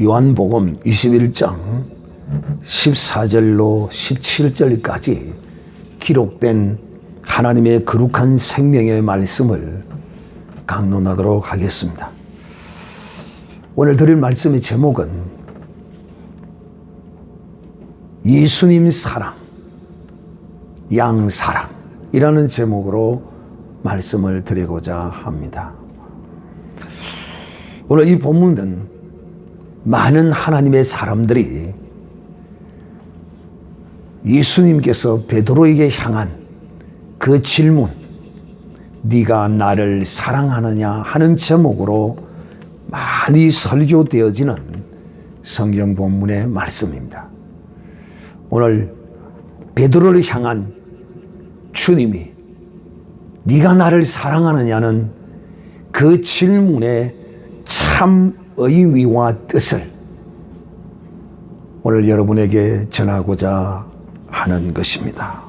요한복음 21장 14절로 17절까지 기록된 하나님의 거룩한 생명의 말씀을 강론하도록 하겠습니다. 오늘 드릴 말씀의 제목은 예수님 사랑, 양사랑이라는 제목으로 말씀을 드리고자 합니다. 오늘 이 본문은 많은 하나님의 사람들이 예수님께서 베드로에게 향한 그 질문, 네가 나를 사랑하느냐 하는 제목으로 많이 설교되어지는 성경 본문의 말씀입니다. 오늘 베드로를 향한 주님이 네가 나를 사랑하느냐는 그 질문의 참 의미와 뜻을 오늘 여러분에게 전하고자 하는 것입니다.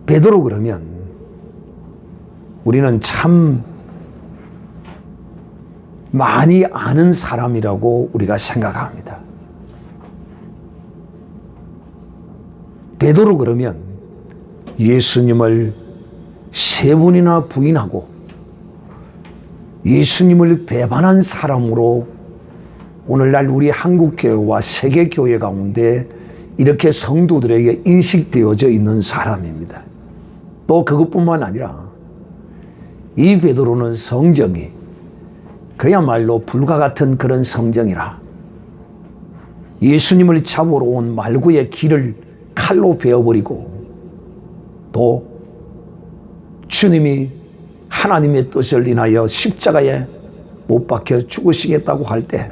베드로 그러면 우리는 참 많이 아는 사람이라고 우리가 생각합니다. 베드로 그러면 예수님을 3번이나 부인하고 예수님을 배반한 사람으로 오늘날 우리 한국교회와 세계교회 가운데 이렇게 성도들에게 인식되어져 있는 사람입니다. 또 그것뿐만 아니라 이 베드로는 성정이 그야말로 불과 같은 그런 성정이라 예수님을 잡으러 온 말구의 길을 칼로 베어버리고 또 주님이 하나님의 뜻을 인하여 십자가에 못 박혀 죽으시겠다고 할 때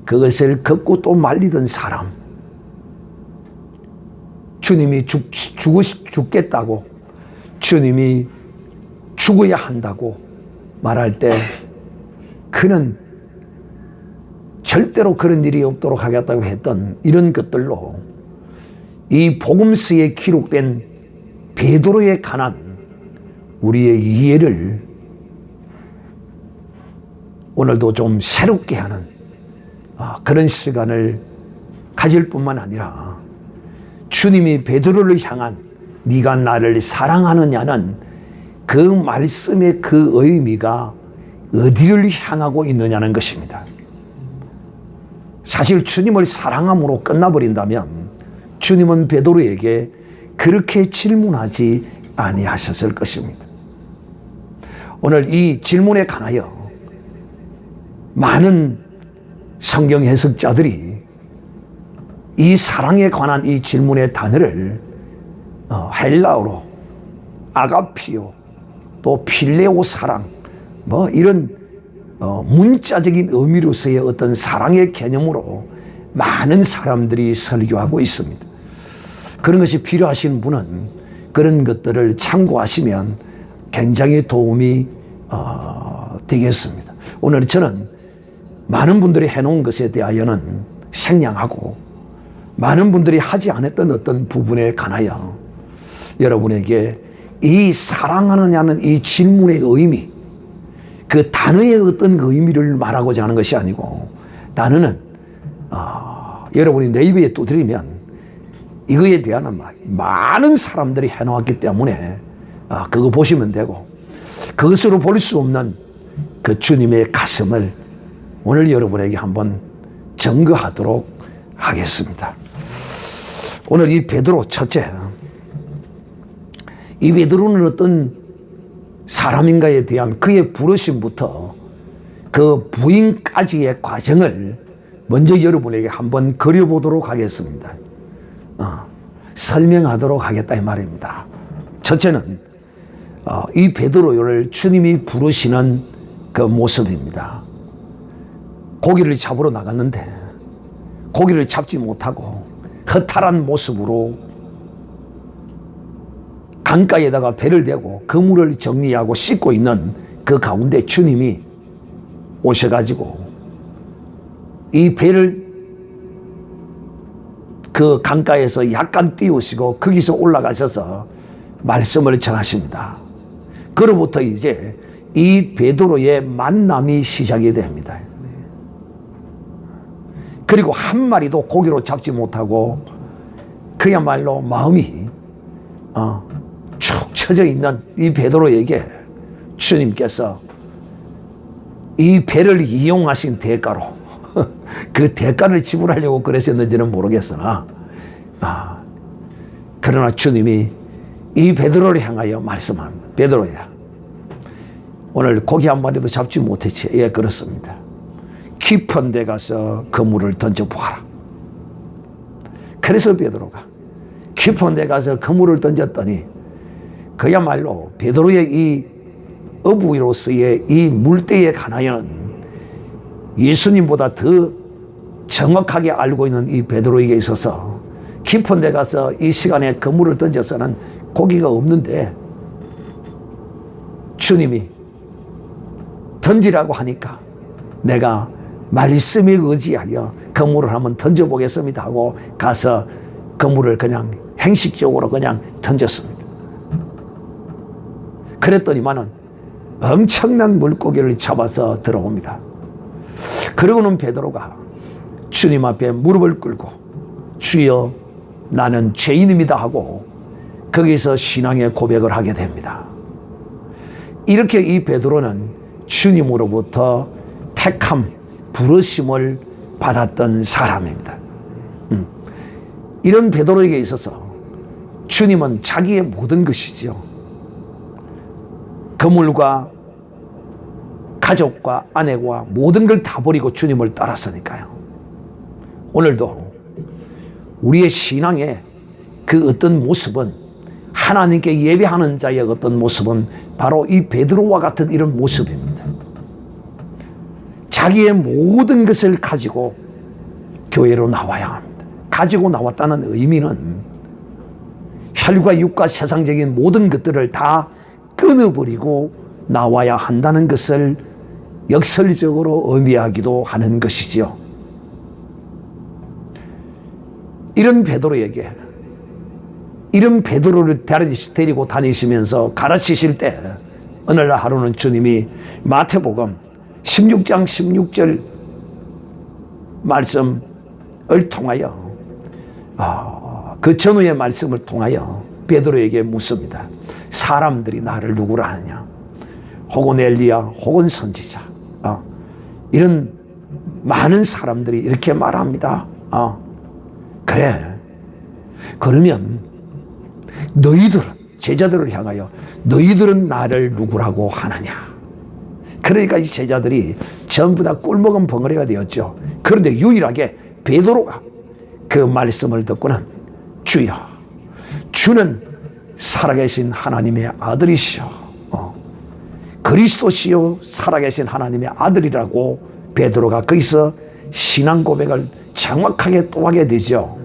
그것을 걷고 또 말리던 사람, 주님이 죽겠다고, 주님이 죽어야 한다고 말할 때 그는 절대로 그런 일이 없도록 하겠다고 했던 이런 것들로 이 복음서에 기록된 베드로에 관한 우리의 이해를 오늘도 좀 새롭게 하는 그런 시간을 가질 뿐만 아니라 주님이 베드로를 향한 네가 나를 사랑하느냐는 그 말씀의 그 의미가 어디를 향하고 있느냐는 것입니다. 사실 주님을 사랑함으로 끝나버린다면 주님은 베드로에게 그렇게 질문하지 아니하셨을 것입니다. 오늘 이 질문에 관하여 많은 성경 해석자들이 이 사랑에 관한 이 질문의 단어를 헬라어로 아가피오 또 필레오 사랑 이런 문자적인 의미로서의 어떤 사랑의 개념으로 많은 사람들이 설교하고 있습니다. 그런 것이 필요하신 분은 그런 것들을 참고하시면 굉장히 도움이 되겠습니다. 오늘 저는 많은 분들이 해놓은 것에 대하여는 생략하고 많은 분들이 하지 않았던 어떤 부분에 관하여 여러분에게 이 사랑하느냐는 이 질문의 의미, 그 단어의 어떤 의미를 말하고자 하는 것이 아니고 단어는 여러분이 네이버에 두드리면 이거에 대한 많은 사람들이 해놓았기 때문에 그거 보시면 되고 그것으로 볼 수 없는 그 주님의 가슴을 오늘 여러분에게 한번 증거하도록 하겠습니다. 오늘 이 베드로 첫째, 이 베드로는 어떤 사람인가에 대한 그의 부르심부터 그 부인까지의 과정을 먼저 여러분에게 한번 그려보도록 하겠습니다. 설명하도록 하겠다 이 말입니다. 첫째는 이 베드로를 주님이 부르시는 그 모습입니다. 고기를 잡으러 나갔는데 고기를 잡지 못하고 허탈한 모습으로 강가에다가 배를 대고 그물을 정리하고 씻고 있는 그 가운데 주님이 오셔가지고 이 배를 그 강가에서 약간 띄우시고 거기서 올라가셔서 말씀을 전하십니다. 그로부터 이제 이 베드로의 만남이 시작이 됩니다. 그리고 한 마리도 고기로 잡지 못하고 그야말로 마음이 축 처져 있는 이 베드로에게 주님께서 이 배를 이용하신 대가로 그 대가를 지불하려고 그러셨는지는 모르겠으나 그러나 주님이 이 베드로를 향하여 말씀합니다. 베드로야, 오늘 고기 한 마리도 잡지 못했지? 예, 그렇습니다. 깊은 데 가서 그물을 던져보아라. 그래서 베드로가 깊은 데 가서 그물을 던졌더니 그야말로 베드로의 이 어부로서의 이 물때에 관하여는 예수님보다 더 정확하게 알고 있는 이 베드로에게 있어서 깊은 데 가서 이 시간에 그물을 던져서는 고기가 없는데 주님이 던지라고 하니까 내가 말씀에 의지하여 그물을 한번 던져보겠습니다 하고 가서 그물을 그냥 행식적으로 그냥 던졌습니다. 그랬더니만은 엄청난 물고기를 잡아서 들어옵니다. 그러고는 베드로가 주님 앞에 무릎을 꿇고 주여 나는 죄인입니다 하고 거기서 신앙의 고백을 하게 됩니다. 이렇게 이 베드로는 주님으로부터 택함, 부르심을 받았던 사람입니다. 이런 베드로에게 있어서 주님은 자기의 모든 것이지요. 그물과 가족과 아내와 모든 걸 다 버리고 주님을 따랐으니까요. 오늘도 우리의 신앙의 그 어떤 모습은, 하나님께 예배하는 자의 어떤 모습은 바로 이 베드로와 같은 이런 모습입니다. 자기의 모든 것을 가지고 교회로 나와야 합니다. 가지고 나왔다는 의미는 혈과 육과 세상적인 모든 것들을 다 끊어버리고 나와야 한다는 것을 역설적으로 의미하기도 하는 것이지요. 이런 베드로에게, 이런 베드로를 데리고 다니시면서 가르치실 때 어느 날 하루는 주님이 마태복음 16장 16절 말씀을 통하여 그 전후의 말씀을 통하여 베드로에게 묻습니다. 사람들이 나를 누구라 하느냐? 혹은 엘리야, 혹은 선지자. 이런 많은 사람들이 이렇게 말합니다. 그래. 그러면 너희들은, 제자들을 향하여 너희들은 나를 누구라고 하느냐? 그러니까 이 제자들이 전부 다 꿀먹은 벙어리가 되었죠. 그런데 유일하게 베드로가 그 말씀을 듣고는 주여, 주는 살아계신 하나님의 아들이시오, 그리스도시요 살아계신 하나님의 아들이라고 베드로가 거기서 신앙 고백을 정확하게 또 하게 되죠.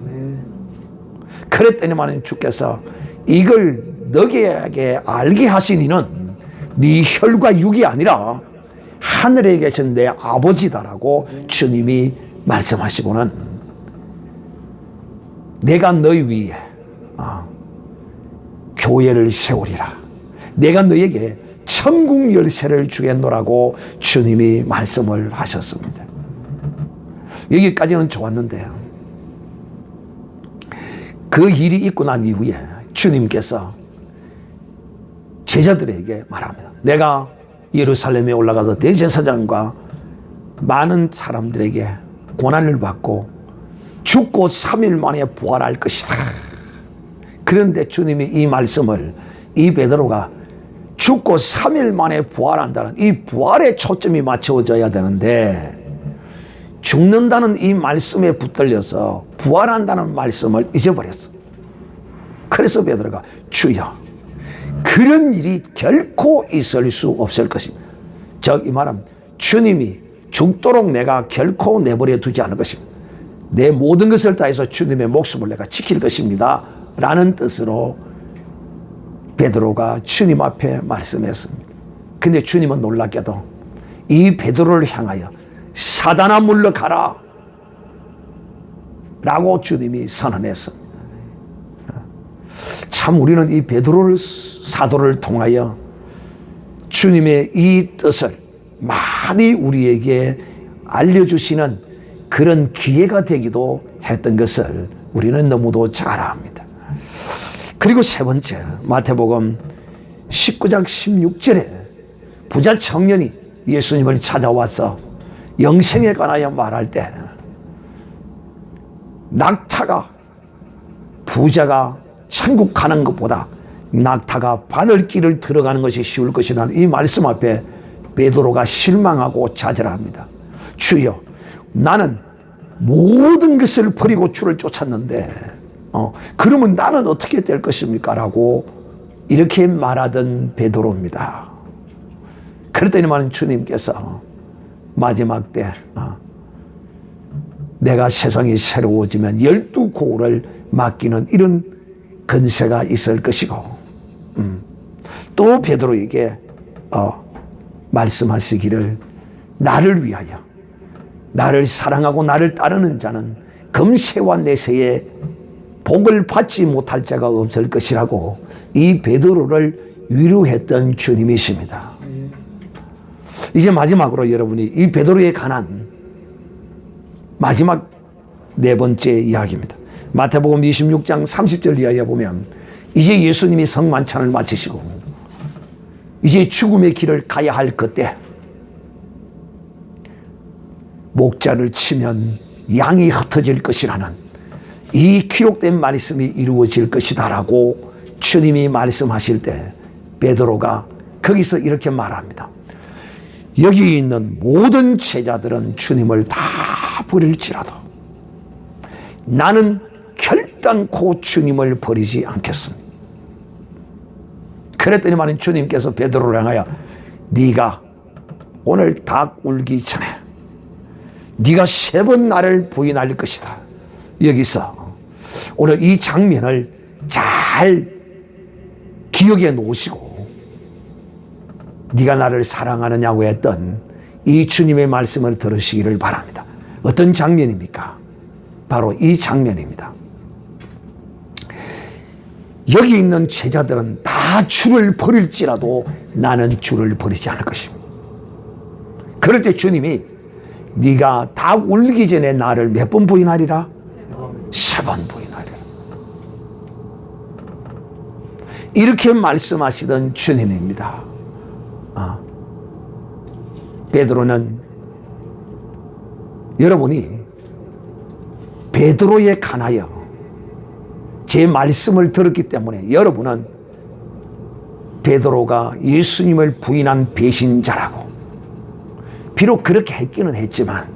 그랬더니만 주께서 이걸 너에게 알게 하신 이는 네 혈과 육이 아니라 하늘에 계신 내 아버지다라고 주님이 말씀하시고는 내가 너희 위에 교회를 세우리라, 내가 너에게 천국 열쇠를 주겠노라고 주님이 말씀을 하셨습니다. 여기까지는 좋았는데 그 일이 있고 난 이후에 주님께서 제자들에게 말합니다. 내가 예루살렘에 올라가서 대제사장과 많은 사람들에게 고난을 받고 죽고 3일 만에 부활할 것이다. 그런데 주님이 이 말씀을, 이 베드로가 죽고 3일 만에 부활한다는 이 부활에 초점이 맞춰져야 되는데 죽는다는 이 말씀에 붙들려서 부활한다는 말씀을 잊어버렸어. 그래서 베드로가 주여, 그런 일이 결코 있을 수 없을 것입니다. 이 말은 주님이 죽도록 내가 결코 내버려 두지 않을 것입니다. 내 모든 것을 다해서 주님의 목숨을 내가 지킬 것입니다 라는 뜻으로 베드로가 주님 앞에 말씀했습니다. 근데 주님은 놀랍게도 이 베드로를 향하여 사단아 물러가라 라고 주님이 선언했습니다. 참 우리는 이 베드로를, 사도를 통하여 주님의 이 뜻을 많이 우리에게 알려주시는 그런 기회가 되기도 했던 것을 우리는 너무도 잘 압니다. 그리고 세 번째, 마태복음 19장 16절에 부자 청년이 예수님을 찾아와서 영생에 관하여 말할 때 낙타가 부자가 천국 가는 것보다 낙타가 바늘길을 들어가는 것이 쉬울 것이라는 이 말씀 앞에 베드로가 실망하고 좌절합니다. 주여, 나는 모든 것을 버리고 주를 쫓았는데 그러면 나는 어떻게 될 것입니까? 라고 이렇게 말하던 베드로입니다. 그랬더니만 주님께서 마지막 때 내가 세상이 새로워지면 12고울을 맡기는 이런 건세가 있을 것이고 또 베드로에게 말씀하시기를 나를 위하여 나를 사랑하고 나를 따르는 자는 금세와 내세에 복을 받지 못할 자가 없을 것이라고 이 베드로를 위로했던 주님이십니다. 이제 마지막으로 여러분이 이 베드로에 관한 마지막 네 번째 이야기입니다. 마태복음 26장 30절 이하에 보면 이제 예수님이 성만찬을 마치시고 이제 죽음의 길을 가야 할 그때 목자를 치면 양이 흩어질 것이라는 이 기록된 말씀이 이루어질 것이다 라고 주님이 말씀하실 때 베드로가 거기서 이렇게 말합니다. 여기 있는 모든 제자들은 주님을 다 버릴지라도 나는 결단코 주님을 버리지 않겠습니다. 그랬더니만 주님께서 베드로를 향하여 네가 오늘 닭 울기 전에 네가 3번 나를 부인할 것이다. 여기서 오늘 이 장면을 잘 기억해 놓으시고 네가 나를 사랑하느냐고 했던 이 주님의 말씀을 들으시기를 바랍니다. 어떤 장면입니까? 바로 이 장면입니다. 여기 있는 제자들은 다 주를 버릴지라도 나는 주를 버리지 않을 것입니다. 그럴 때 주님이 네가 닭 울기 전에 나를 몇 번 부인하리라? 3번 부인하리라. 이렇게 말씀하시던 주님입니다. 베드로는 여러분이 베드로에 관하여 제 말씀을 들었기 때문에 여러분은 베드로가 예수님을 부인한 배신자라고 비록 그렇게 했기는 했지만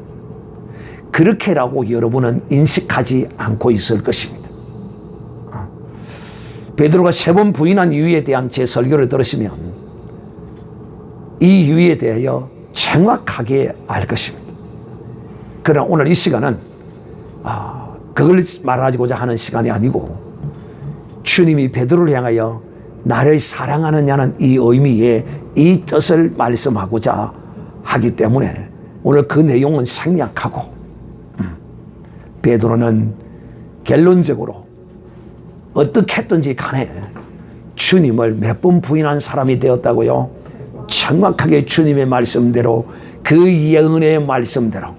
그렇게라고 여러분은 인식하지 않고 있을 것입니다. 베드로가 3번 부인한 이유에 대한 제 설교를 들으시면 이 이유에 대하여 정확하게 알 것입니다. 그러나 오늘 이 시간은 그걸 말하고자 하는 시간이 아니고 주님이 베드로를 향하여 나를 사랑하느냐는 이 의미의 이 뜻을 말씀하고자 하기 때문에 오늘 그 내용은 생략하고 베드로는 결론적으로 어떻게 했든지 간에 주님을 몇 번 부인한 사람이 되었다고요? 정확하게 주님의 말씀대로 그 예언의 말씀대로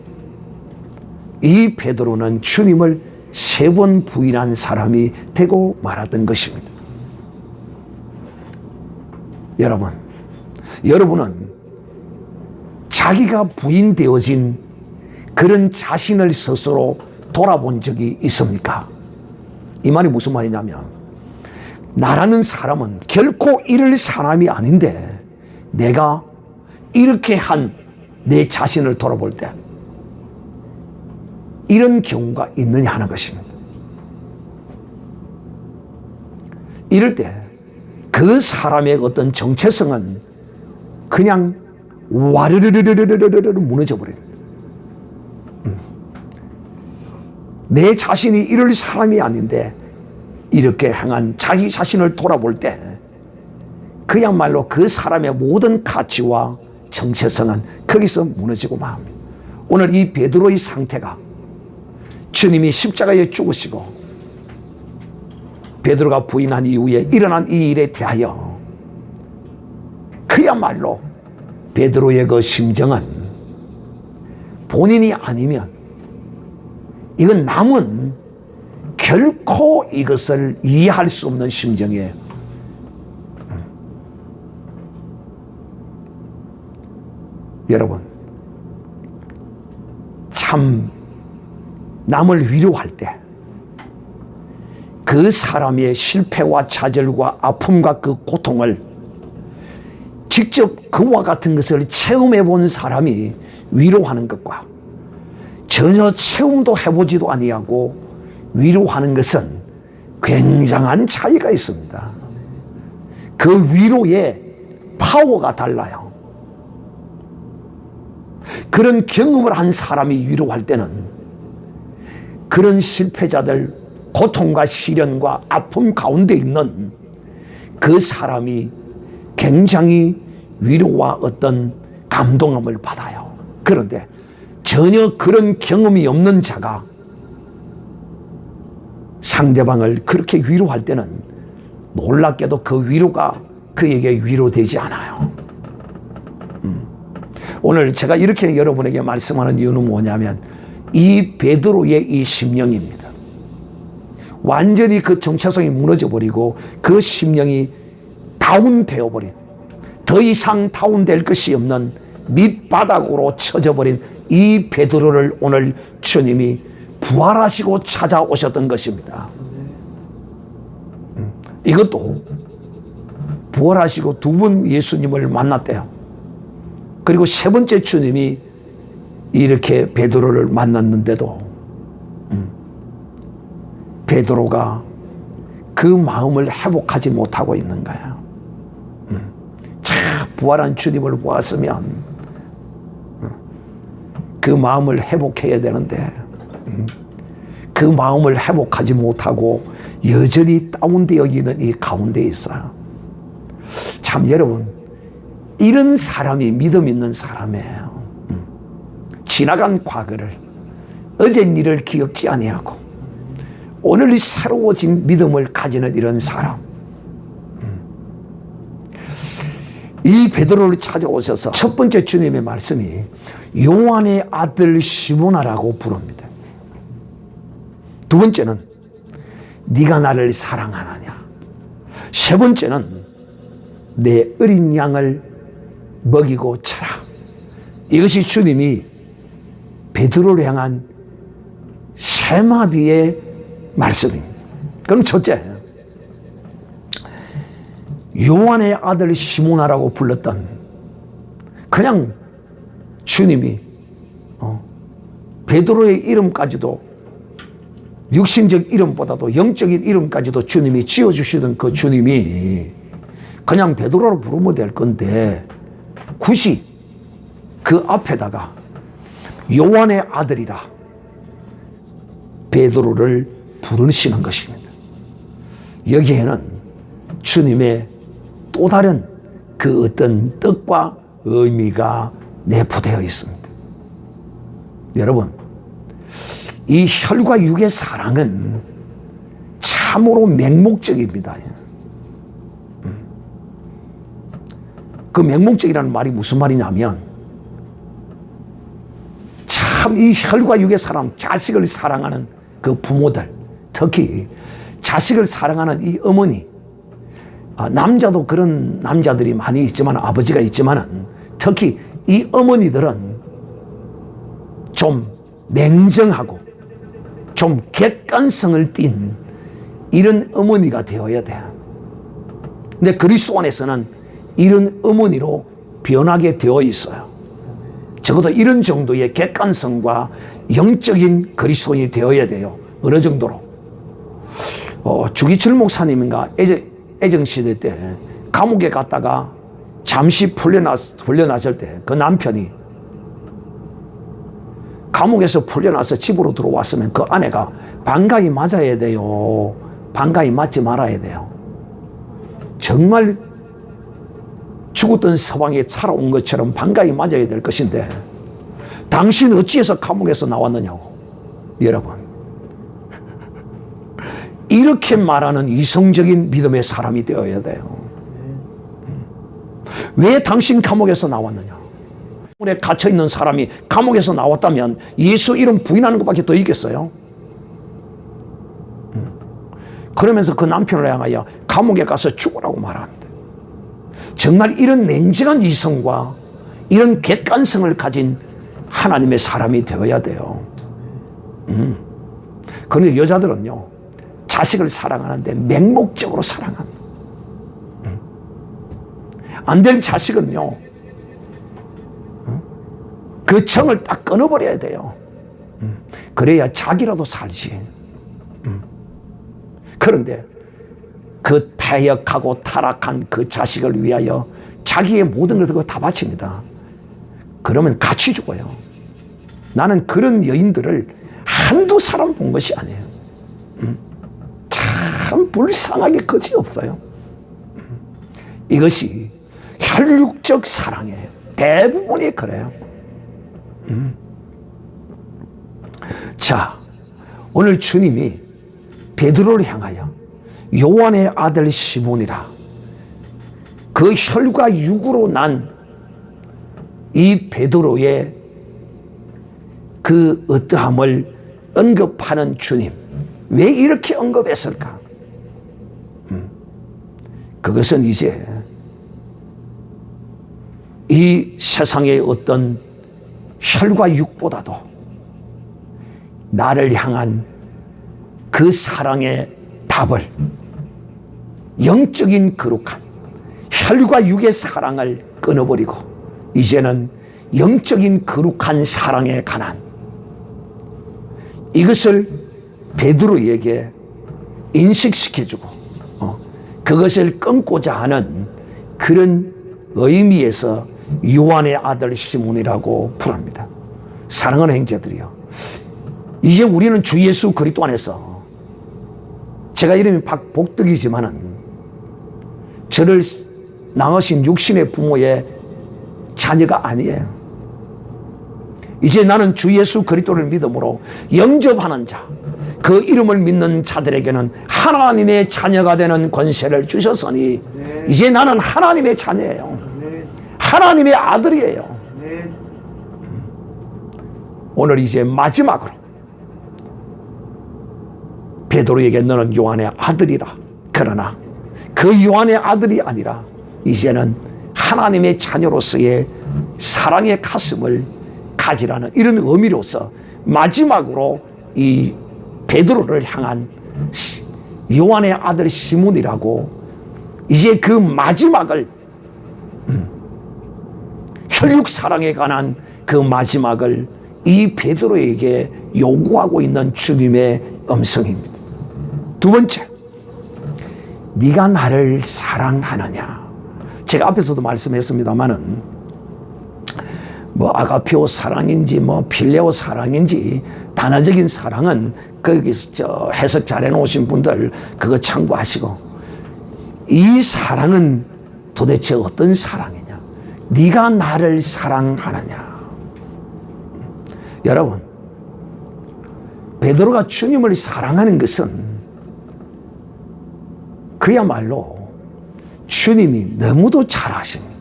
이 베드로는 주님을 3번 부인한 사람이 되고 말았던 것입니다. 여러분은 자기가 부인되어진 그런 자신을 스스로 돌아본 적이 있습니까? 이 말이 무슨 말이냐면 나라는 사람은 결코 이럴 사람이 아닌데 내가 이렇게 한 내 자신을 돌아볼 때 이런 경우가 있느냐 하는 것입니다. 이럴 때 그 사람의 어떤 정체성은 그냥 와르르르르르르르 무너져 버립니다. 내 자신이 이럴 사람이 아닌데 이렇게 행한 자기 자신을 돌아볼 때 그야말로 그 사람의 모든 가치와 정체성은 거기서 무너지고 맙니다. 오늘 이 베드로의 상태가 주님이 십자가에 죽으시고 베드로가 부인한 이후에 일어난 이 일에 대하여 그야말로 베드로의 그 심정은 본인이 아니면 이건 남은 결코 이것을 이해할 수 없는 심정이에요. 여러분, 참 남을 위로할 때 그 사람의 실패와 좌절과 아픔과 그 고통을 직접 그와 같은 것을 체험해 본 사람이 위로하는 것과 전혀 체험도 해보지도 아니하고 위로하는 것은 굉장한 차이가 있습니다. 그 위로의 파워가 달라요. 그런 경험을 한 사람이 위로할 때는 그런 실패자들, 고통과 시련과 아픔 가운데 있는 그 사람이 굉장히 위로와 어떤 감동함을 받아요. 그런데 전혀 그런 경험이 없는 자가 상대방을 그렇게 위로할 때는 놀랍게도 그 위로가 그에게 위로되지 않아요. 오늘 제가 이렇게 여러분에게 말씀하는 이유는 뭐냐면 이 베드로의 이 심령입니다. 완전히 그 정체성이 무너져버리고 그 심령이 다운되어 버린, 더 이상 다운될 것이 없는 밑바닥으로 쳐져버린 이 베드로를 오늘 주님이 부활하시고 찾아오셨던 것입니다. 이것도 부활하시고 두 번 예수님을 만났대요. 그리고 세 번째 주님이 이렇게 베드로를 만났는데도 베드로가 그 마음을 회복하지 못하고 있는 거예요. 참 부활한 주님을 보았으면 그 마음을 회복해야 되는데 그 마음을 회복하지 못하고 여전히 다운되어 있는 이 가운데 있어요. 참 여러분, 이런 사람이 믿음 있는 사람이에요. 지나간 과거를, 어제 일을 기억지 아니하고 오늘 새로워진 믿음을 가지는 이런 사람. 이 베드로를 찾아오셔서 첫 번째 주님의 말씀이 요한의 아들 시몬아라고 부릅니다. 두 번째는 네가 나를 사랑하느냐. 세 번째는 내 어린 양을 먹이고 쳐라. 이것이 주님이 베드로를 향한 세 마디의 말씀입니다. 그럼 첫째, 요한의 아들 시몬아라고 불렀던, 그냥 주님이 베드로의 이름까지도 육신적 이름보다도 영적인 이름까지도 주님이 지어주시던 그 주님이 그냥 베드로로 부르면 될 건데 굳이 그 앞에다가 요한의 아들이라 베드로를 부르시는 것입니다. 여기에는 주님의 또 다른 그 어떤 뜻과 의미가 내포되어 있습니다. 여러분, 이 혈과 육의 사랑은 참으로 맹목적입니다. 그 맹목적이라는 말이 무슨 말이냐면 참 이 혈과 육의 사랑, 자식을 사랑하는 그 부모들, 특히 자식을 사랑하는 이 어머니, 남자도 그런 남자들이 많이 있지만, 아버지가 있지만 특히 이 어머니들은 좀 냉정하고 좀 객관성을 띤 이런 어머니가 되어야 돼요. 근데 그리스도 안에서는 이런 어머니로 변하게 되어 있어요. 적어도 이런 정도의 객관성과 영적인 그리스도인이 되어야 돼요. 어느 정도로. 주기철 목사님인가 애정시대 때 감옥에 갔다가 잠시 풀려났을 때 그 남편이 감옥에서 풀려나서 집으로 들어왔으면 그 아내가 반가이 맞아야 돼요. 반가이 맞지 말아야 돼요. 정말 죽었던 서방에 살아온 것처럼 반가이 맞아야 될 것인데 당신 어찌해서 감옥에서 나왔느냐고. 여러분, 이렇게 말하는 이성적인 믿음의 사람이 되어야 돼요. 왜 당신 감옥에서 나왔느냐. 에 갇혀있는 사람이 감옥에서 나왔다면 예수 이름 부인하는 것밖에 더 있겠어요? 그러면서 그 남편을 향하여 감옥에 가서 죽으라고 말합니다. 정말 이런 냉정한 이성과 이런 객관성을 가진 하나님의 사람이 되어야 돼요. 그런데 여자들은요, 자식을 사랑하는데 맹목적으로 사랑합니다. 안 될 자식은요, 그 정을 딱 끊어버려야 돼요. 그래야 자기라도 살지. 그런데 그 패역하고 타락한 그 자식을 위하여 자기의 모든 것을 다 바칩니다. 그러면 같이 죽어요. 나는 그런 여인들을 한두 사람 본 것이 아니에요. 참 불쌍하게 끝이 없어요. 이것이 혈육적 사랑이에요. 대부분이 그래요. 자, 오늘 주님이 베드로를 향하여 요한의 아들 시몬이라, 그 혈과 육으로 난 이 베드로의 그 어떠함을 언급하는 주님, 왜 이렇게 언급했을까? 그것은 이제 이 세상의 어떤 혈과 육보다도 나를 향한 그 사랑의 답을, 영적인 거룩한 혈과 육의 사랑을 끊어버리고 이제는 영적인 거룩한 사랑에 관한 이것을 베드로에게 인식시켜주고 그것을 끊고자 하는 그런 의미에서 요한의 아들 시몬이라고 부릅니다. 사랑하는 형제들이요, 이제 우리는 주 예수 그리스도 안에서, 제가 이름이 박복덕이지만은 저를 낳으신 육신의 부모의 자녀가 아니에요. 이제 나는 주 예수 그리스도를 믿음으로 영접하는 자, 그 이름을 믿는 자들에게는 하나님의 자녀가 되는 권세를 주셨으니 이제 나는 하나님의 자녀예요. 하나님의 아들이에요. 오늘 이제 마지막으로 베드로에게 너는 요한의 아들이라. 그러나 그 요한의 아들이 아니라 이제는 하나님의 자녀로서의 사랑의 가슴을 가지라는 이런 의미로서 마지막으로 이 베드로를 향한 요한의 아들 시몬이라고 이제 그 마지막을, 혈육 사랑에 관한 그 마지막을 이 베드로에게 요구하고 있는 주님의 음성입니다. 두 번째, 네가 나를 사랑하느냐. 제가 앞에서도 말씀했습니다마는 뭐 아가페오 사랑인지 뭐 필레오 사랑인지 단어적인 사랑은 거기서 해석 잘 해놓으신 분들 그거 참고하시고, 이 사랑은 도대체 어떤 사랑이냐? 네가 나를 사랑하느냐? 여러분, 베드로가 주님을 사랑하는 것은 그야말로 주님이 너무도 잘 아십니다.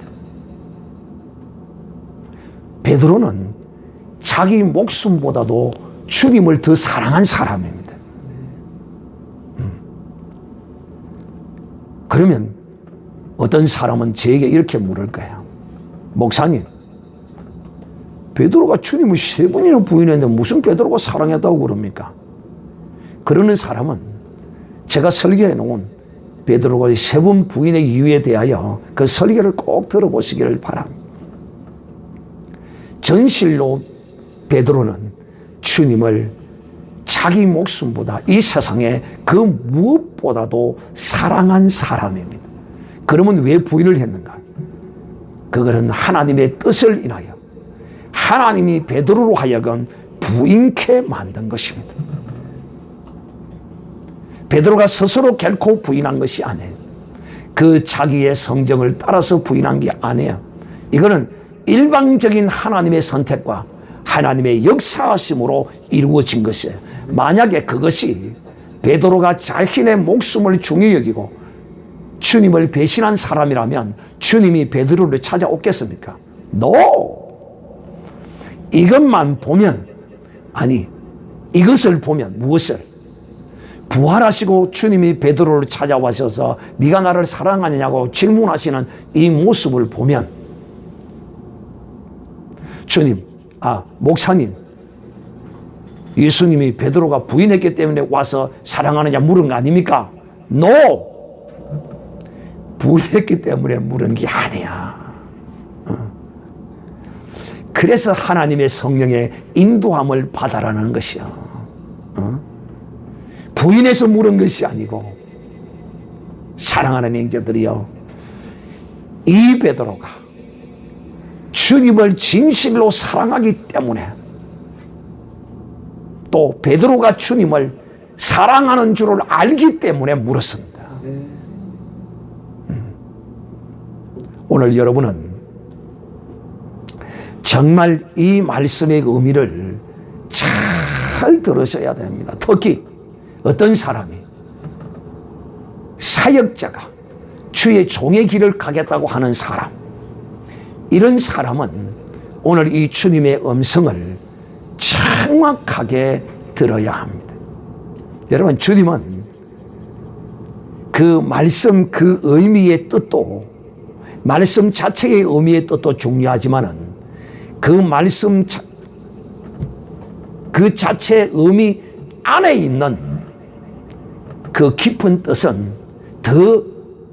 베드로는 자기 목숨보다도 주님을 더 사랑한 사람입니다. 그러면 어떤 사람은 저에게 이렇게 물을 거예요. 목사님, 베드로가 주님을 3번이나 부인했는데 무슨 베드로가 사랑했다고 그럽니까? 그러는 사람은 제가 설교해 놓은 베드로가 3번 부인의 이유에 대하여 그 설교를 꼭 들어보시기를 바랍니다. 전실로 베드로는 주님을 자기 목숨보다 이 세상에 그 무엇보다도 사랑한 사람입니다. 그러면 왜 부인을 했는가? 그것은 하나님의 뜻을 인하여 하나님이 베드로로 하여금 부인케 만든 것입니다. 베드로가 스스로 결코 부인한 것이 아니에요. 그 자기의 성정을 따라서 부인한 게 아니에요. 이거는 일방적인 하나님의 선택과 하나님의 역사하심으로 이루어진 것이에요. 만약에 그것이 베드로가 자신의 목숨을 중히 여기고 주님을 배신한 사람이라면 주님이 베드로를 찾아오겠습니까? No! 이것만 보면, 아니, 이것을 보면 무엇을? 부활하시고 주님이 베드로를 찾아와셔서 네가 나를 사랑하느냐고 질문하시는 이 모습을 보면 주님, 목사님, 예수님이 베드로가 부인했기 때문에 와서 사랑하느냐 물은 거 아닙니까? No! 부인했기 때문에 물은 게 아니야. 그래서 하나님의 성령의 인도함을 받아라는 것이야. 부인해서 물은 것이 아니고, 사랑하는 형제들이여, 이 베드로가 주님을 진실로 사랑하기 때문에 또 베드로가 주님을 사랑하는 줄을 알기 때문에 물었습니다. 오늘 여러분은 정말 이 말씀의 의미를 잘 들으셔야 됩니다. 특히 어떤 사람이 사역자가 주의 종의 길을 가겠다고 하는 사람, 이런 사람은 오늘 이 주님의 음성을 정확하게 들어야 합니다. 여러분, 주님은 그 말씀 그 의미의 뜻도, 말씀 자체의 의미의 뜻도 중요하지만은 그 말씀 그 자체의 의미 안에 있는 그 깊은 뜻은 더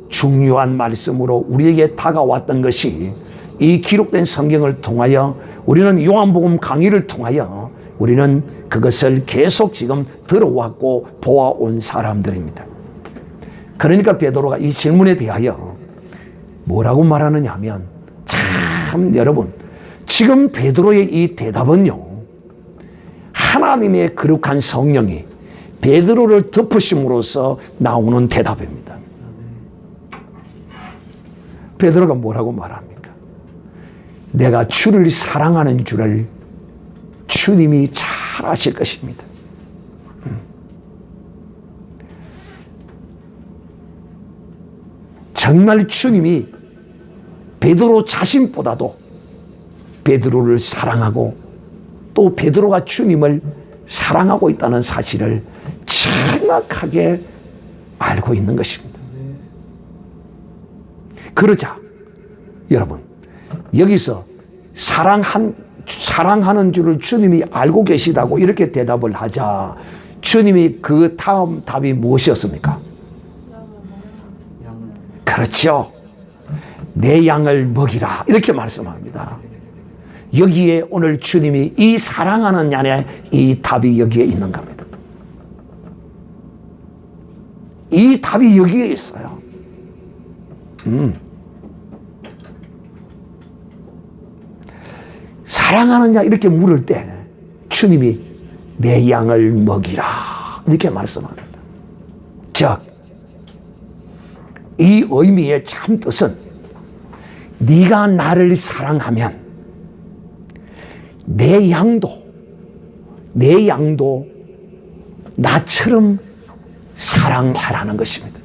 중요한 말씀으로 우리에게 다가왔던 것이 이 기록된 성경을 통하여, 우리는 요한복음 강의를 통하여 우리는 그것을 계속 지금 들어왔고 보아온 사람들입니다. 그러니까 베드로가 이 질문에 대하여 뭐라고 말하느냐 하면, 참 여러분, 지금 베드로의 이 대답은요, 하나님의 거룩한 성령이 베드로를 덮으심으로써 나오는 대답입니다. 베드로가 뭐라고 말합니까? 내가 주를 사랑하는 줄을 주님이 잘 아실 것입니다. 정말 주님이 베드로 자신보다도 베드로를 사랑하고 또 베드로가 주님을 사랑하고 있다는 사실을 정확하게 알고 있는 것입니다. 그러자 여러분, 여기서 사랑하는 줄을 주님이 알고 계시다고 이렇게 대답을 하자, 주님이 그 다음 답이 무엇이었습니까? 그렇죠. 내 양을 먹이라, 이렇게 말씀합니다. 여기에 오늘 주님이 이 사랑하는 양의 이 답이 여기에 있는 겁니다. 이 답이 여기에 있어요. 사랑하는 양 이렇게 물을 때 주님이 내 양을 먹이라, 이렇게 말씀합니다. 즉, 이 의미의 참 뜻은 네가 나를 사랑하면 내 양도 나처럼 사랑하라는 것입니다.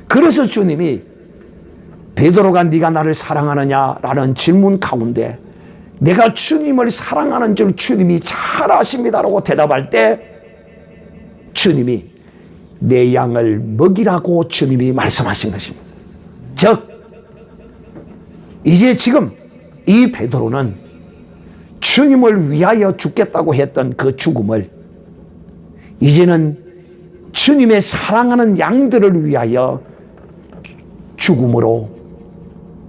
그래서 주님이 베드로가 네가 나를 사랑하느냐라는 질문 가운데 내가 주님을 사랑하는 줄 주님이 잘 아십니다라고 대답할 때 주님이 내 양을 먹이라고 주님이 말씀하신 것입니다. 즉, 이제 지금 이 베드로는 주님을 위하여 죽겠다고 했던 그 죽음을 이제는 주님의 사랑하는 양들을 위하여 죽음으로,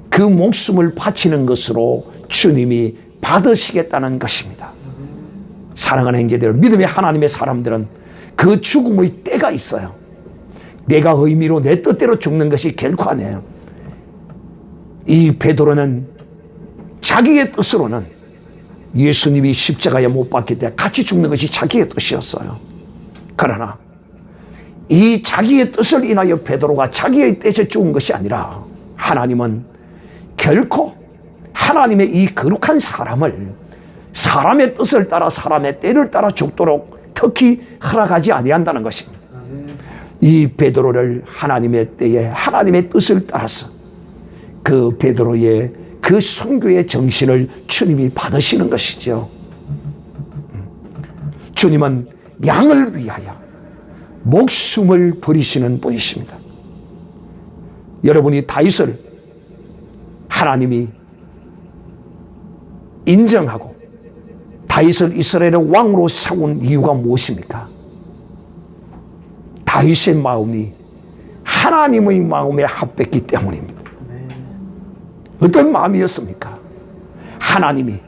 그 목숨을 바치는 것으로 주님이 받으시겠다는 것입니다. 사랑하는 형제들, 믿음의 하나님의 사람들은 그 죽음의 때가 있어요. 내가 의미로 내 뜻대로 죽는 것이 결코 아니에요. 이 베드로는 자기의 뜻으로는 예수님이 십자가에 못 박힐 때 같이 죽는 것이 자기의 뜻이었어요. 그러나 이 자기의 뜻을 인하여 베드로가 자기의 뜻에 죽은 것이 아니라 하나님은 결코 하나님의 이 거룩한 사람을 사람의 뜻을 따라 사람의 때를 따라 죽도록 특히 허락하지 아니한다는 것입니다. 이 베드로를 하나님의 때에 하나님의 뜻을 따라서 그 베드로의 그 선교의 정신을 주님이 받으시는 것이죠. 주님은 양을 위하여 목숨을 버리시는 분이십니다. 여러분이 다윗을 하나님이 인정하고 다윗을 이스라엘의 왕으로 세운 이유가 무엇입니까? 다윗의 마음이 하나님의 마음에 합했기 때문입니다. 어떤 마음이었습니까? 하나님이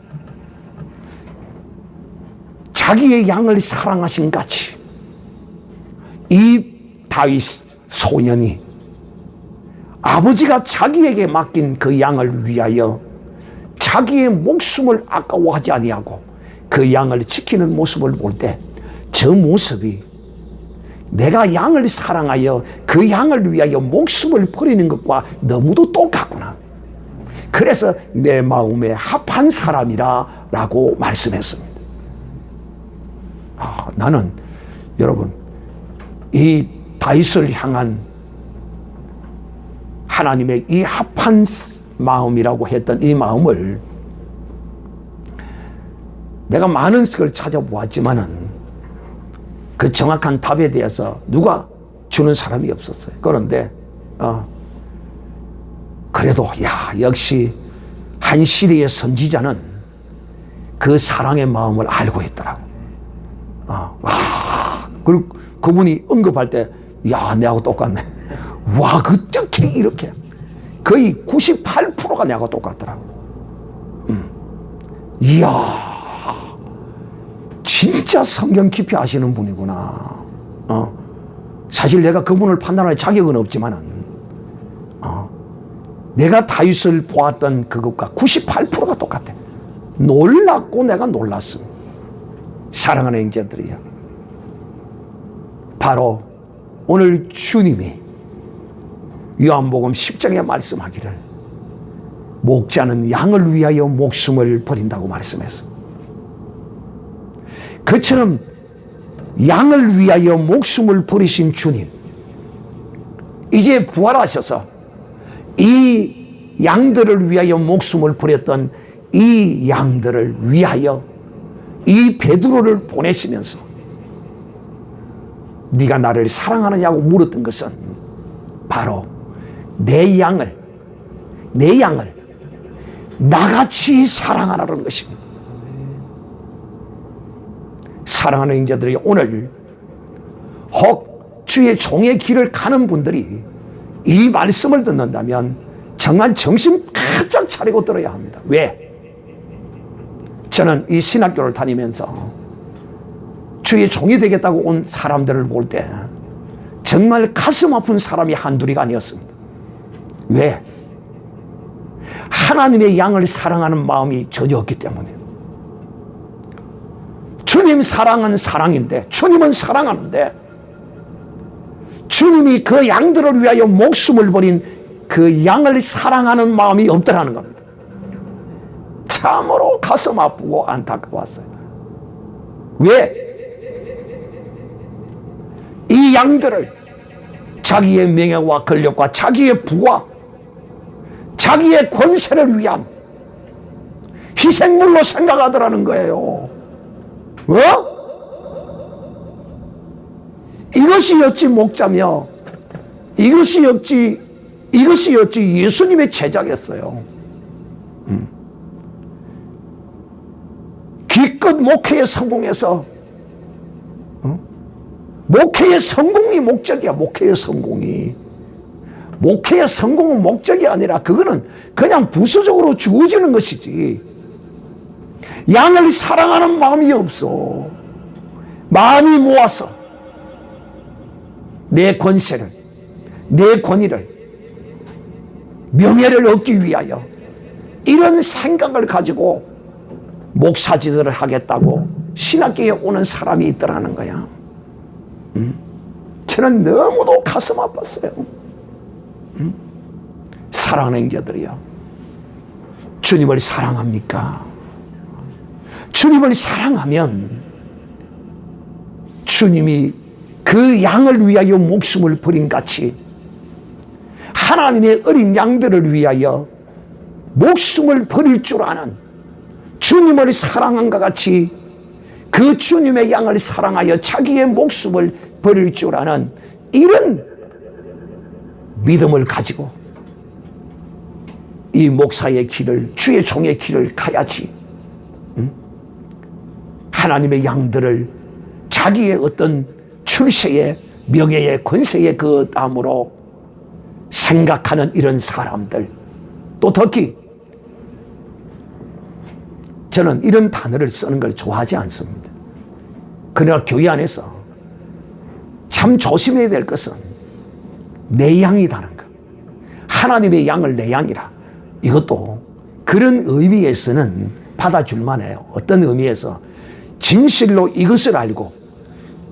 자기의 양을 사랑하신 같이 이 다윗 소년이 아버지가 자기에게 맡긴 그 양을 위하여 자기의 목숨을 아까워하지 아니하고 그 양을 지키는 모습을 볼 때 저 모습이 내가 양을 사랑하여 그 양을 위하여 목숨을 버리는 것과 너무도 똑같구나. 그래서 내 마음에 합한 사람이라 라고 말씀했습니다. 나는 여러분 이 다윗을 향한 하나님의 이 합한 마음이라고 했던 이 마음을 내가 많은 걸 찾아보았지만은 그 정확한 답에 대해서 누가 주는 사람이 없었어요. 그런데 그래도 역시 한 시대의 선지자는 그 사랑의 마음을 알고 있더라고. 그리고 그분이 언급할 때 내하고 똑같네. 어떻게 이렇게 거의 98%가 내하고 똑같더라고. 진짜 성경 깊이 아시는 분이구나. 사실 내가 그분을 판단할 자격은 없지만은 내가 다윗을 보았던 그것과 98%가 똑같아. 놀랐고 내가 놀랐습니다. 사랑하는 형제들이요, 바로 오늘 주님이 요한복음 10장에 말씀하기를 목자는 양을 위하여 목숨을 버린다고 말씀했습니다. 그처럼 양을 위하여 목숨을 버리신 주님, 이제 부활하셔서 이 양들을 위하여 목숨을 버렸던 이 양들을 위하여 이 베드로를 보내시면서 네가 나를 사랑하느냐고 물었던 것은 바로 내 양을 나같이 사랑하라는 것입니다. 사랑하는 형제들이, 오늘 혹 주의 종의 길을 가는 분들이 이 말씀을 듣는다면 정말 정신 바짝 차리고 들어야 합니다. 왜? 저는 이 신학교를 다니면서 주의 종이 되겠다고 온 사람들을 볼 때 정말 가슴 아픈 사람이 한둘이가 아니었습니다. 왜? 하나님의 양을 사랑하는 마음이 전혀 없기 때문에. 주님 사랑은 사랑인데, 주님은 사랑하는데 주님이 그 양들을 위하여 목숨을 버린 그 양을 사랑하는 마음이 없더라는 겁니다. 참으로 가슴 아프고 안타까웠어요. 왜? 이 양들을 자기의 명예와 권력과 자기의 부와 자기의 권세를 위한 희생물로 생각하더라는 거예요. 이것이 어찌 목자며 이것이 어찌 예수님의 제자겠어요. 기껏 목회에 성공해서 목회의 성공이 목적이야. 목회의 성공은 목적이 아니라 그거는 그냥 부수적으로 주어지는 것이지, 양을 사랑하는 마음이 없어. 마음이 모아서 내 권세를, 내 권위를, 명예를 얻기 위하여 이런 생각을 가지고 목사짓을 하겠다고 신학교에 오는 사람이 있더라는 거야. 저는 너무도 가슴 아팠어요. 사랑하는 형제들이요, 주님을 사랑합니까? 주님을 사랑하면 주님이 그 양을 위하여 목숨을 버린 같이 하나님의 어린 양들을 위하여 목숨을 버릴 줄 아는 주님을 사랑한과 같이 그 주님의 양을 사랑하여 자기의 목숨을 버릴 줄 아는 이런 믿음을 가지고 이 목사의 길을, 주의 종의 길을 가야지. 하나님의 양들을 자기의 어떤 출세의 명예의 권세의 그 땀으로 생각하는 이런 사람들, 또 특히 저는 이런 단어를 쓰는 걸 좋아하지 않습니다. 그러나 교회 안에서 참 조심해야 될 것은 내 양이라는 것. 하나님의 양을 내 양이라. 이것도 그런 의미에서는 받아줄 만해요. 어떤 의미에서 진실로 이것을 알고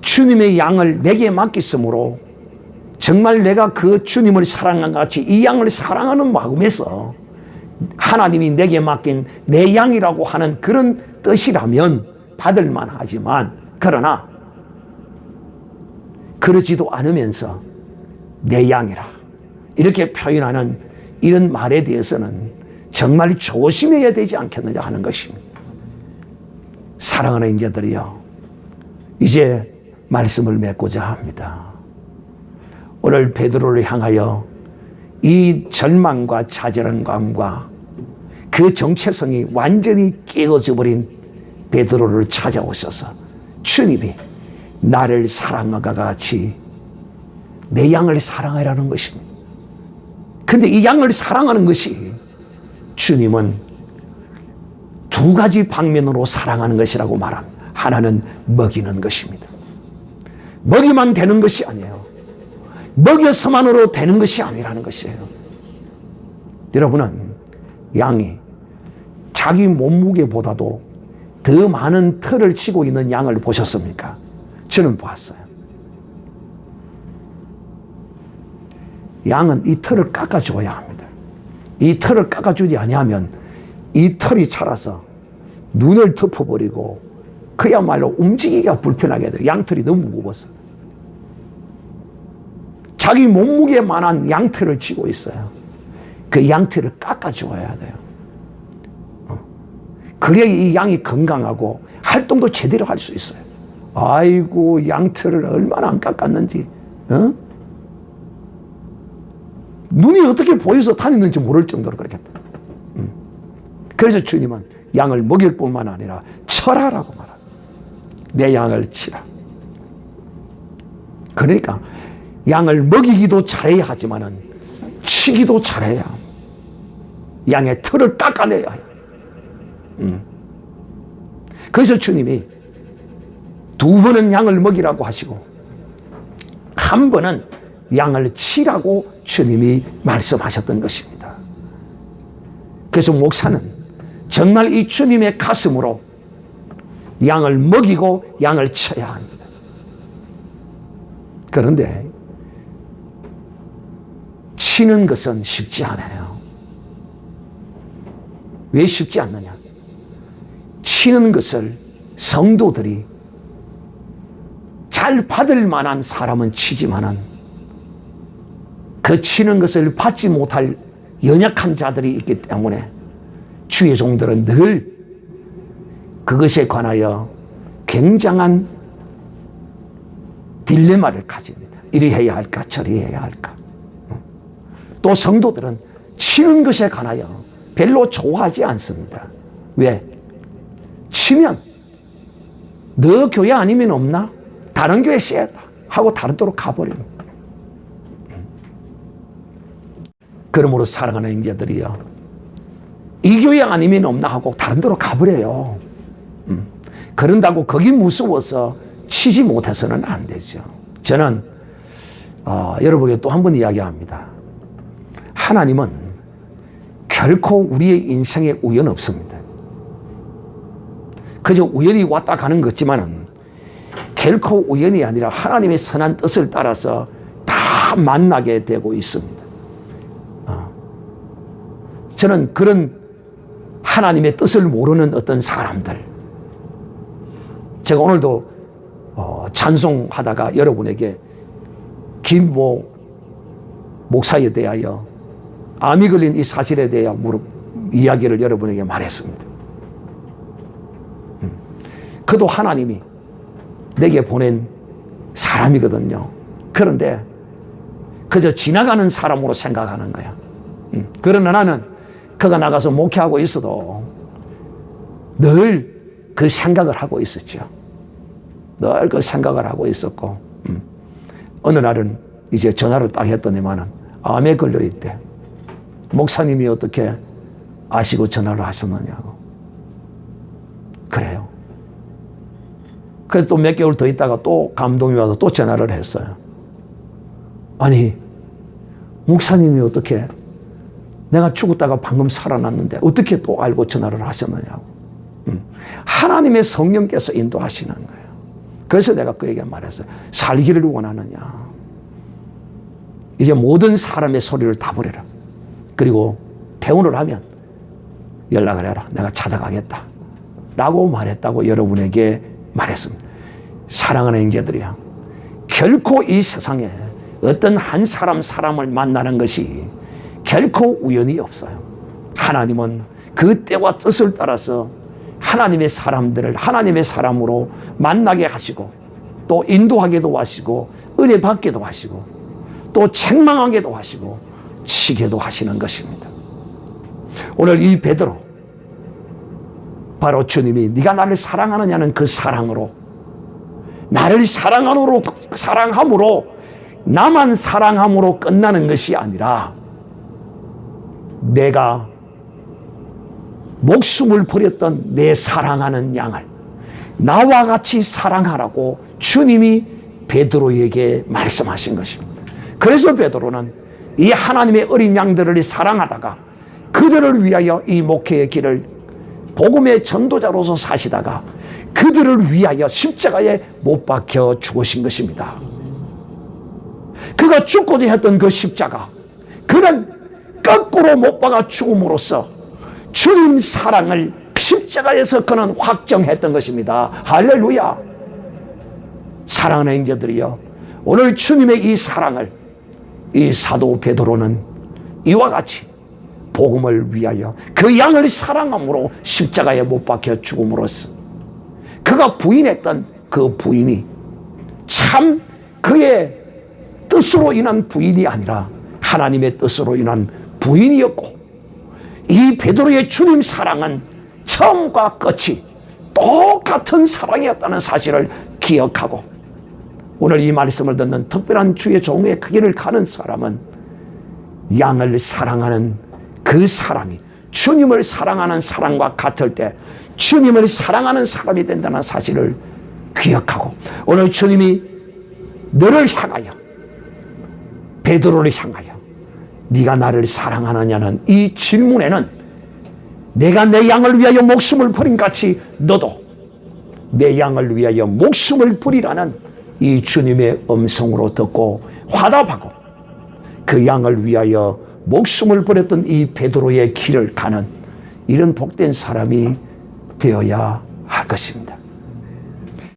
주님의 양을 내게 맡겼으므로 정말 내가 그 주님을 사랑한 같이 이 양을 사랑하는 마음에서 하나님이 내게 맡긴 내 양이라고 하는 그런 뜻이라면 받을 만하지만, 그러나 그러지도 않으면서 내 양이라 이렇게 표현하는 이런 말에 대해서는 정말 조심해야 되지 않겠느냐 하는 것입니다. 사랑하는 인자들이여, 이제 말씀을 맺고자 합니다. 오늘 베드로를 향하여 이 절망과 좌절감과 그 정체성이 완전히 깨어져 버린 베드로를 찾아오셔서 주님이 나를 사랑하가 같이 내 양을 사랑하라는 것입니다. 근데 이 양을 사랑하는 것이 주님은 두 가지 방면으로 사랑하는 것이라고 말합니다. 하나는 먹이는 것입니다. 먹이만 되는 것이 아니에요. 먹여서만으로 되는 것이 아니라는 것이에요. 여러분은 양이 자기 몸무게보다도 더 많은 털을 치고 있는 양을 보셨습니까? 저는 보았어요. 양은 이 털을 깎아줘야 합니다. 이 털을 깎아주지 아니하면 이 털이 자라서 눈을 덮어버리고 그야말로 움직이기가 불편하게 돼요. 양털이 너무 무거워서. 자기 몸무게만한 양털을 쥐고 있어요. 그 양털을 깎아주어야 돼요. 그래야 이 양이 건강하고 활동도 제대로 할 수 있어요. 아이고, 양털을 얼마나 안 깎았는지, 눈이 어떻게 보여서 다니는지 모를 정도로 그렇겠다. 그래서 주님은 양을 먹일 뿐만 아니라 철하라고 말합니다. 내 양을 치라. 그러니까 양을 먹이기도 잘해야 하지만은 치기도 잘해야 합니다. 양의 털을 깎아내야 해요. 그래서 주님이 두 번은 양을 먹이라고 하시고 한 번은 양을 치라고 주님이 말씀하셨던 것입니다. 그래서 목사는 정말 이 주님의 가슴으로 양을 먹이고 양을 쳐야 합니다. 그런데 치는 것은 쉽지 않아요. 왜 쉽지 않느냐? 치는 것을 성도들이 잘 받을 만한 사람은 치지만은 그 치는 것을 받지 못할 연약한 자들이 있기 때문에 주의 종들은 늘 그것에 관하여 굉장한 딜레마를 가집니다. 이리 해야 할까 저리 해야 할까. 또 성도들은 치는 것에 관하여 별로 좋아하지 않습니다. 왜? 치면 너 교회 아니면 없나? 다른 교회 써야다 하고 다른 데로 가버립니다. 그러므로 사랑하는 형제들이요, 이 교회 아니면 없나 하고 다른 데로 가버려요. 그런다고 거기 무서워서 치지 못해서는 안 되죠. 저는 여러분에게 또 한 번 이야기합니다. 하나님은 결코 우리의 인생에 우연 없습니다. 그저 우연히 왔다 가는 것 같지만은 결코 우연이 아니라 하나님의 선한 뜻을 따라서 다 만나게 되고 있습니다. 저는 그런 하나님의 뜻을 모르는 어떤 사람들, 제가 오늘도 찬송하다가 여러분에게 김모 목사에 대하여 암이 걸린 이 사실에 대하여 이야기를 여러분에게 말했습니다. 그도 하나님이 내게 보낸 사람이거든요. 그런데 그저 지나가는 사람으로 생각하는 거야. 그러나 나는 그가 나가서 목회하고 있어도 늘 그 생각을 하고 있었죠. 늘 그 생각을 하고 있었고, 어느 날은 이제 전화를 딱 했더니만은 암에 걸려있대. 목사님이 어떻게 아시고 전화를 하셨느냐고. 그래요. 그래서 또 몇 개월 더 있다가 또 감동이 와서 또 전화를 했어요. 아니, 목사님이 어떻게, 내가 죽었다가 방금 살아났는데 어떻게 또 알고 전화를 하셨느냐고. 하나님의 성령께서 인도하시는 거예요. 그래서 내가 그에게 말했어요. 살기를 원하느냐. 이제 모든 사람의 소리를 다 버려라. 그리고 퇴원을 하면 연락을 해라. 내가 찾아가겠다. 라고 말했다고 여러분에게 말했습니다. 사랑하는 형제들이야, 결코 이 세상에 어떤 한 사람을 만나는 것이 결코 우연이 없어요. 하나님은 그 때와 뜻을 따라서 하나님의 사람들을 하나님의 사람으로 만나게 하시고, 또 인도하게도 하시고, 은혜 받게도 하시고, 또 책망하게도 하시고, 치게도 하시는 것입니다. 오늘 이 베드로, 바로 주님이 네가 나를 사랑하느냐는 그 사랑으로, 나를 사랑함으로 나만 사랑함으로 끝나는 것이 아니라 내가 목숨을 버렸던 내 사랑하는 양을 나와 같이 사랑하라고 주님이 베드로에게 말씀하신 것입니다. 그래서 베드로는 이 하나님의 어린 양들을 사랑하다가 그들을 위하여 이 목회의 길을 복음의 전도자로서 사시다가 그들을 위하여 십자가에 못 박혀 죽으신 것입니다. 그가 죽고자 했던 그 십자가, 그는 거꾸로 못 박아 죽음으로써 주님 사랑을 십자가에서 그는 확정했던 것입니다. 할렐루야. 사랑하는 형제들이여, 오늘 주님의 이 사랑을 이 사도 베드로는 이와 같이 복음을 위하여 그 양을 사랑함으로 십자가에 못 박혀 죽음으로써 그가 부인했던 그 부인이 참 그의 뜻으로 인한 부인이 아니라 하나님의 뜻으로 인한 부인이었고, 이 베드로의 주님 사랑은 처음과 끝이 똑같은 사랑이었다는 사실을 기억하고, 오늘 이 말씀을 듣는 특별한 주의 종의 그 길을 가는 사람은 양을 사랑하는 그 사랑이 주님을 사랑하는 사랑과 같을 때 주님을 사랑하는 사람이 된다는 사실을 기억하고, 오늘 주님이 너를 향하여, 베드로를 향하여 네가 나를 사랑하느냐는 이 질문에는 내가 내 양을 위하여 목숨을 버린 같이 너도 내 양을 위하여 목숨을 버리라는 이 주님의 음성으로 듣고 화답하고 그 양을 위하여 목숨을 버렸던 이 베드로의 길을 가는 이런 복된 사람이 되어야 할 것입니다.